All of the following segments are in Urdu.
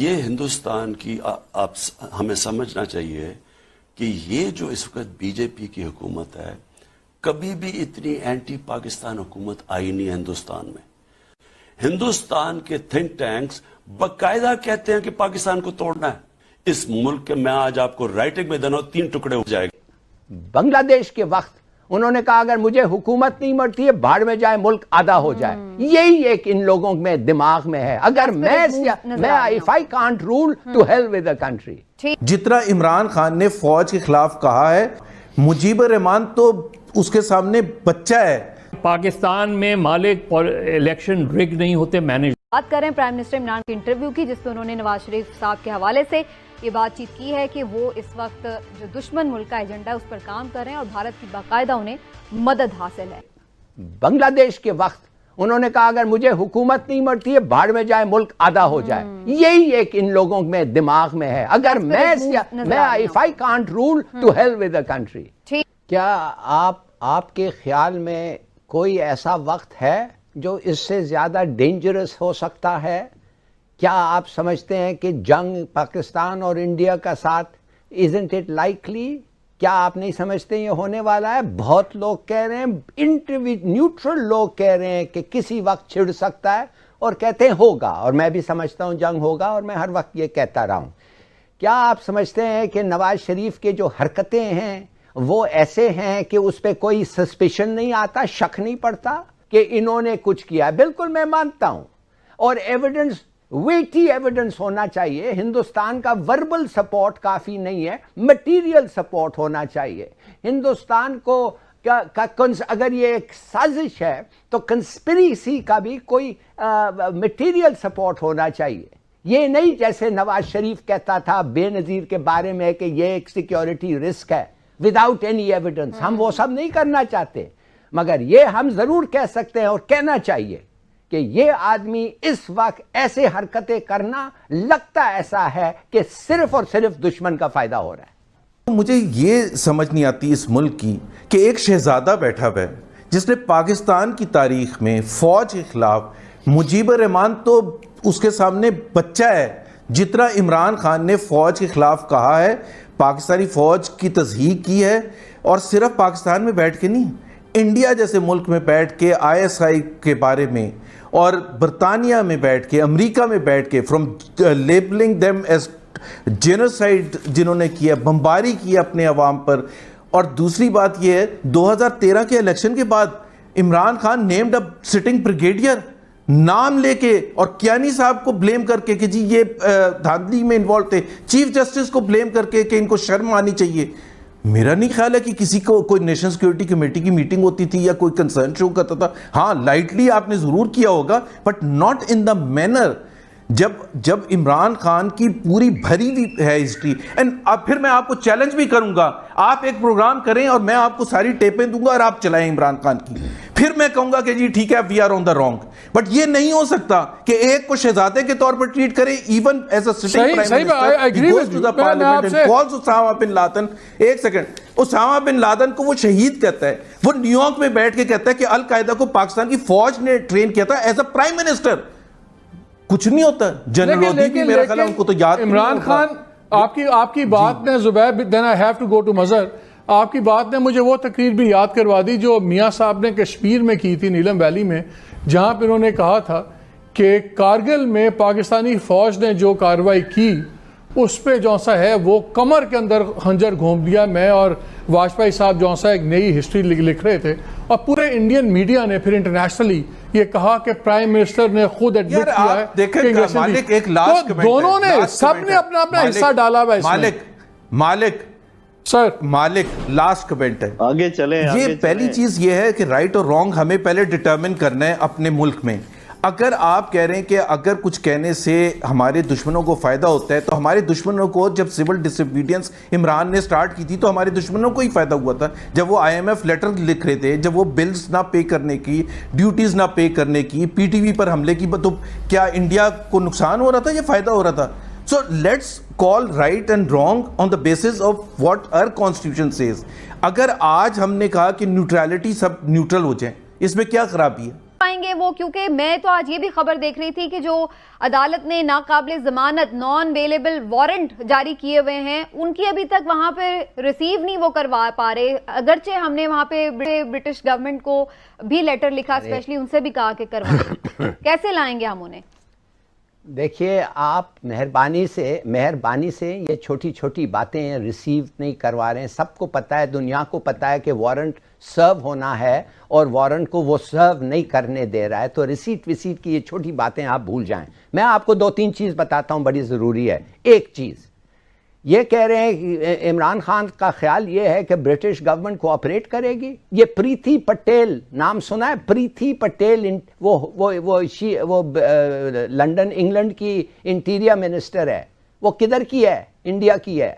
یہ ہندوستان کی آپ ہمیں سمجھنا چاہیے کہ یہ جو اس وقت بی جے پی کی حکومت ہے، کبھی بھی اتنی اینٹی پاکستان حکومت آئی نہیں ہندوستان میں. ہندوستان کے تھنک ٹینکس باقاعدہ کہتے ہیں کہ پاکستان کو توڑنا ہے. اس ملک کے میں آج آپ کو رائٹنگ میں دینا ہوں 3 ٹکڑے ہو جائے گا. بنگلہ دیش کے وقت انہوں نے کہا اگر مجھے حکومت نہیں مرتی ہے بھاڑ میں جائے ملک آدھا ہو جائے. یہی ایک ان لوگوں میں دماغ میں ہے. اگر میں if I can't rule to hell with the country. جتنا عمران خان نے فوج کے خلاف کہا ہے، مجیب الرحمان تو اس کے سامنے بچہ ہے. پاکستان میں مالک الیکشن رگ نہیں ہوتے، مینج. بات کریں پرائم منسٹر عمران کے انٹرویو کی، جس پہ انہوں نے نواز شریف صاحب کے حوالے سے یہ بات چیت کی ہے کہ وہ اس وقت جو دشمن ملک کا ایجنڈا ہے اس پر کام کر رہے ہیں اور بھارت کی باقاعدہ انہیں مدد حاصل ہے. بنگلہ دیش کے وقت انہوں نے کہا اگر مجھے حکومت نہیں مرتی ہے بھاڑ میں جائے ملک آدھا ہو جائے. یہی ایک ان لوگوں میں دماغ میں ہے. اگر میں if I can't rule to hell with the country. کیا آپ کے خیال میں کوئی ایسا وقت ہے جو اس سے زیادہ ڈینجرس ہو سکتا ہے؟ کیا آپ سمجھتے ہیں کہ جنگ پاکستان اور انڈیا کا ساتھ isn't it likely؟ کیا آپ نہیں سمجھتے یہ ہونے والا ہے؟ بہت لوگ کہہ رہے ہیں، نیوٹرل لوگ کہہ رہے ہیں کہ کسی وقت چھڑ سکتا ہے اور کہتے ہیں ہوگا، اور میں بھی سمجھتا ہوں جنگ ہوگا اور میں ہر وقت یہ کہتا رہا ہوں. کیا آپ سمجھتے ہیں کہ نواز شریف کے جو حرکتیں ہیں وہ ایسے ہیں کہ اس پہ کوئی سسپیشن نہیں آتا، شک نہیں پڑتا کہ انہوں نے کچھ کیا؟ بالکل میں مانتا ہوں، اور ایویڈنس، ویٹی ایویڈنس ہونا چاہیے. ہندوستان کا وربل سپورٹ کافی نہیں ہے، مٹیریل سپورٹ ہونا چاہیے. ہندوستان کو اگر یہ ایک سازش ہے تو کنسپریسی کا بھی کوئی مٹیریل سپورٹ ہونا چاہیے. یہ نہیں جیسے نواز شریف کہتا تھا بے نظیر کے بارے میں کہ یہ ایک سیکیورٹی رسک ہے وداؤٹ اینی ایویڈنس. ہم وہ سب نہیں کرنا چاہتے، مگر یہ ہم ضرور کہہ سکتے ہیں اور کہنا چاہیے کہ یہ آدمی اس وقت ایسے حرکتیں کرنا لگتا ایسا ہے کہ صرف اور صرف دشمن کا فائدہ ہو رہا ہے. مجھے یہ سمجھ نہیں آتی اس ملک کی کہ ایک شہزادہ بیٹھا ہوا ہے جس نے پاکستان کی تاریخ میں فوج کے خلاف، مجیب الرحمان تو اس کے سامنے بچہ ہے. جتنا عمران خان نے فوج کے خلاف کہا ہے، پاکستانی فوج کی تصحیح کی ہے، اور صرف پاکستان میں بیٹھ کے نہیں، انڈیا جیسے ملک میں بیٹھ کے ISI کے بارے میں، اور برطانیہ میں بیٹھ کے، امریکہ میں بیٹھ کے، from labelling them as genocide جنہوں نے کیا، بمباری کی اپنے عوام پر. اور دوسری بات یہ ہے 2013 کے الیکشن کے بعد عمران خان نیمڈ اپ سٹنگ بریگیڈیئر، نام لے کے، اور کیانی صاحب کو بلیم کر کے کہ جی یہ دھاندلی میں انوالو تھے، چیف جسٹس کو بلیم کر کے کہ ان کو شرم آنی چاہیے. میرا نہیں خیال ہے کہ کسی کو کوئی نیشنل سیکیورٹی کمیٹی کی میٹنگ ہوتی تھی یا کوئی کنسرن شو کرتا تھا. ہاں لائٹلی آپ نے ضرور کیا ہوگا، but not in the manner جب عمران خان کی پوری بھری ہوئی ہے ہسٹری. اینڈ اب پھر میں آپ کو چیلنج بھی کروں گا، آپ ایک پروگرام کریں اور میں آپ کو ساری ٹیپیں دوں گا اور آپ چلائیں عمران خان کی، پھر میں کہوں گا کہ جی ٹھیک ہے we are on the wrong. But یہ نہیں ہو سکتا کہ ایک کو شہزادے کے طور پر ٹریٹ کرے، even as a sitting prime minister goes to the parliament and calls Osama bin Laden. ایک سیکنڈ، اسامہ بن لادن کو وہ شہید کہتا ہے، وہ نیو یارک میں بیٹھ کے کہتا ہے کہ القاعدہ کو پاکستان کی فوج نے ٹرین کیا تھا ایز اے پرائم منسٹر. کچھ نہیں ہوتا. جنرل لودھی بھی میرا خیال ہے ان کو تو یاد. عمران خان آپ کی بات نے زبیر، then I have to go to مظہر، آپ کی بات نے مجھے وہ تقریر بھی یاد کروا دی جو میاں صاحب نے کشمیر میں کی تھی، نیلم ویلی میں، جہاں پہ انہوں نے کہا تھا کہ کارگل میں پاکستانی فوج نے جو کارروائی کی اس پہ جو سا ہے وہ کمر کے اندر خنجر گھوم دیا. میں اور واجپئی صاحب جو سا ایک نئی ہسٹری لکھ رہے تھے، اور پورے انڈین میڈیا نے پھر انٹرنیشنلی یہ کہا کہ پرائم منسٹر نے خود ایڈمٹ کیا ہے کہ دونوں نے سب نے اپنا اپنا حصہ ڈالا ہوا ہے. مالک لاسٹ کمنٹ ہے، آگے چلیں. یہ پہلی چیز یہ ہے کہ رائٹ اور رانگ ہمیں پہلے ڈٹرمن کرنا ہے اپنے ملک میں. اگر آپ کہہ رہے ہیں کہ اگر کچھ کہنے سے ہمارے دشمنوں کو فائدہ ہوتا ہے، تو ہمارے دشمنوں کو جب سول ڈس اوبیڈینس عمران نے سٹارٹ کی تھی تو ہمارے دشمنوں کو ہی فائدہ ہوا تھا. جب وہ IMF لیٹر لکھ رہے تھے، جب وہ بلز نہ پے کرنے کی، ڈیوٹیز نہ پے کرنے کی، PTV پر حملے کی، تو کیا انڈیا کو نقصان ہو رہا تھا یا فائدہ ہو رہا تھا؟ So let's call right and wrong on the basis of what our constitution says. اگر آج ہم نے کہا کہ نیوٹرالٹی سب نیوٹرل ہو جائیں، اس میں کیا خرابی ہے؟ پائیں گے وہ؟ کیونکہ میں تو آج یہ بھی خبر دیکھ رہی تھی کہ جو عدالت نے ناقابل ضمانت نان ویلیبل وارنٹ جاری کیے ہوئے ہیں ان کی ابھی تک وہاں پہ ریسیو نہیں وہ کروا پا رہے، اگرچہ ہم نے وہاں پہ برٹش گورنمنٹ کو بھی لیٹر لکھا، اسپیشلی ان سے بھی کہا کہ کروائیں، کیسے لائیں گے ہم انہیں؟ دیکھیے آپ مہربانی سے یہ چھوٹی چھوٹی باتیں ریسیو نہیں کروا رہے ہیں. سب کو پتہ ہے، دنیا کو پتہ ہے کہ وارنٹ سرو ہونا ہے اور وارنٹ کو وہ سرو نہیں کرنے دے رہا ہے، تو ریسیٹ کی یہ چھوٹی باتیں آپ بھول جائیں. میں آپ کو 2-3 چیز بتاتا ہوں، بڑی ضروری ہے. ایک چیز یہ کہہ رہے ہیں کہ عمران خان کا خیال یہ ہے کہ برٹش گورنمنٹ کوآپریٹ کرے گی. یہ پریتی پٹیل نام سنا ہے؟ پریتی پٹیل وہ لنڈن انگلینڈ کی انٹیریئر منسٹر ہے. وہ کدھر کی ہے؟ انڈیا کی ہے.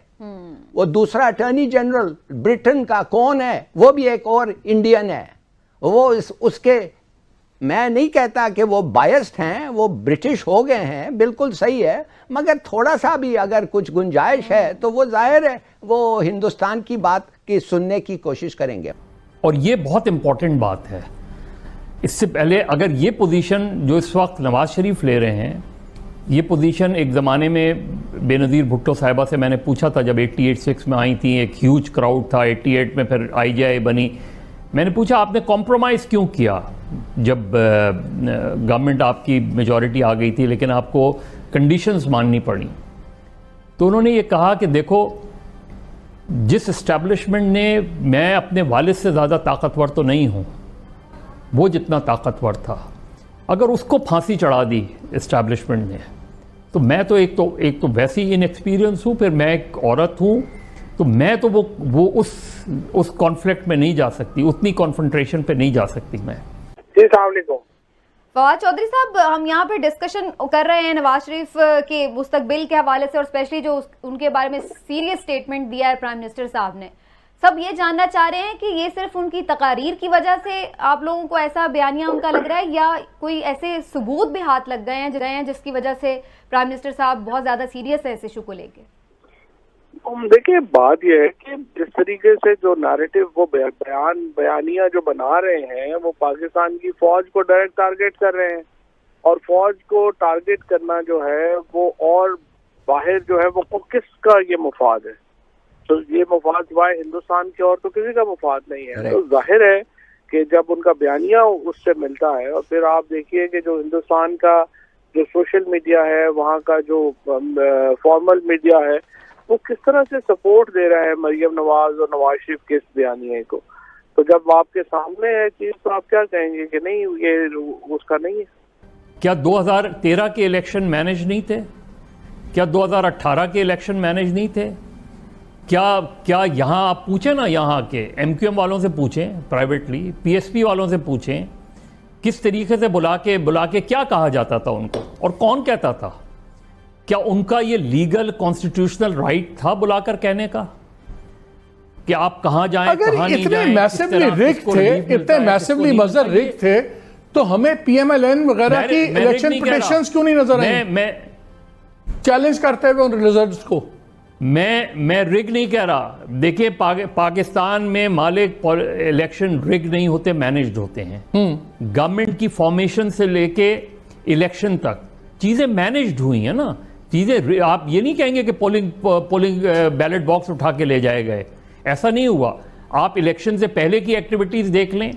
وہ دوسرا اٹارنی جنرل برٹن کا کون ہے؟ وہ بھی ایک اور انڈین ہے. وہ اس کے میں نہیں کہتا کہ وہ بائسڈ ہیں، وہ برٹش ہو گئے ہیں، بالکل صحیح ہے، مگر تھوڑا سا بھی اگر کچھ گنجائش ہے تو وہ ظاہر ہے وہ ہندوستان کی بات کی سننے کی کوشش کریں گے. اور یہ بہت امپورٹنٹ بات ہے. اس سے پہلے اگر یہ پوزیشن جو اس وقت نواز شریف لے رہے ہیں، یہ پوزیشن ایک زمانے میں بے نظیر بھٹو صاحبہ سے میں نے پوچھا تھا جب 88-6 میں آئی تھیں، ایک ہیوج کراؤڈ تھا، 88 میں پھر IJI بنی. میں نے پوچھا آپ نے کمپرومائز کیوں کیا جب گورنمنٹ آپ کی میجورٹی آ گئی تھی لیکن آپ کو کنڈیشنز ماننی پڑی؟ تو انہوں نے یہ کہا کہ دیکھو جس اسٹیبلشمنٹ نے، میں اپنے والد سے زیادہ طاقتور تو نہیں ہوں، وہ جتنا طاقتور تھا اگر اس کو پھانسی چڑھا دی اسٹیبلشمنٹ نے تو میں تو ایک تو ویسی ان ایکسپیرینس ہوں، پھر میں ایک عورت ہوں، تو میں تو وہ اس کانفلکٹ میں نہیں جا سکتی، اتنی کانفرنٹریشن پہ نہیں جا سکتی میں. جی السلام علیکم. فواد چودھری صاحب، ہم یہاں پہ ڈسکشن کر رہے ہیں نواز شریف کے مستقبل کے حوالے سے، اور اسپیشلی جو ان کے بارے میں سیریس سٹیٹمنٹ دیا ہے پرائم منسٹر صاحب نے. سب یہ جاننا چاہ رہے ہیں کہ یہ صرف ان کی تقاریر کی وجہ سے آپ لوگوں کو ایسا بیانیہ ان کا لگ رہا ہے، یا کوئی ایسے ثبوت بھی ہاتھ لگ گئے ہیں جس کی وجہ سے پرائم منسٹر صاحب بہت زیادہ سیریس ہے اس ایشو کو لے کے؟ دیکھیں بات یہ ہے کہ جس طریقے سے جو نیریٹو وہ بیانیہ جو بنا رہے ہیں وہ پاکستان کی فوج کو ڈائریکٹ ٹارگٹ کر رہے ہیں، اور فوج کو ٹارگٹ کرنا جو ہے وہ اور باہر جو ہے وہ کس کا یہ مفاد ہے؟ تو یہ مفاد سوائے ہندوستان کے اور تو کسی کا مفاد نہیں ہے. تو ظاہر ہے کہ جب ان کا بیانیہ اس سے ملتا ہے، اور پھر آپ دیکھیے کہ جو ہندوستان کا جو سوشل میڈیا ہے، وہاں کا جو فارمل میڈیا ہے، وہ کس طرح سے سپورٹ دے رہا ہے مریم نواز اور نواز شریف کے اس بیانیے کو. تو جب آپ کے سامنے ہے چیز تو آپ کیا کہیں گے کہ نہیں یہ اس کا نہیں ہے؟ کیا 2013 کے الیکشن مینج نہیں تھے؟ کیا 2018 کے الیکشن مینج نہیں تھے؟ کیا یہاں آپ پوچھیں نا، یہاں کے MQM والوں سے پوچھیں، پرائیویٹلی PSP والوں سے پوچھیں کس طریقے سے بلا کے کیا کہا جاتا تھا ان کو، اور کون کہتا تھا؟ کیا ان کا یہ لیگل کانسٹیٹیوشنل رائٹ تھا بلا کر کہنے کا کہ آپ کہاں جائیں، کہاں نہیں جائیں؟ اتنے میسیولی مزر رگ تھے تو ہمیں PMLN وغیرہ کی الیکشن پٹیشنز کیوں نہیں نظر آئیں؟ میں چیلنج کرتے ہوئے ان ریزلٹس کو میں رگ نہیں کہہ رہا. دیکھیں پاکستان میں مالک الیکشن رگ نہیں ہوتے، مینجڈ ہوتے ہیں. گورنمنٹ کی فارمیشن سے لے کے الیکشن تک چیزیں مینجڈ ہوئی ہیں نا. چیزیں آپ یہ نہیں کہیں گے کہ پولنگ بیلٹ باکس اٹھا کے لے جائے گئے، ایسا نہیں ہوا. آپ الیکشن سے پہلے کی ایکٹیویٹیز دیکھ لیں،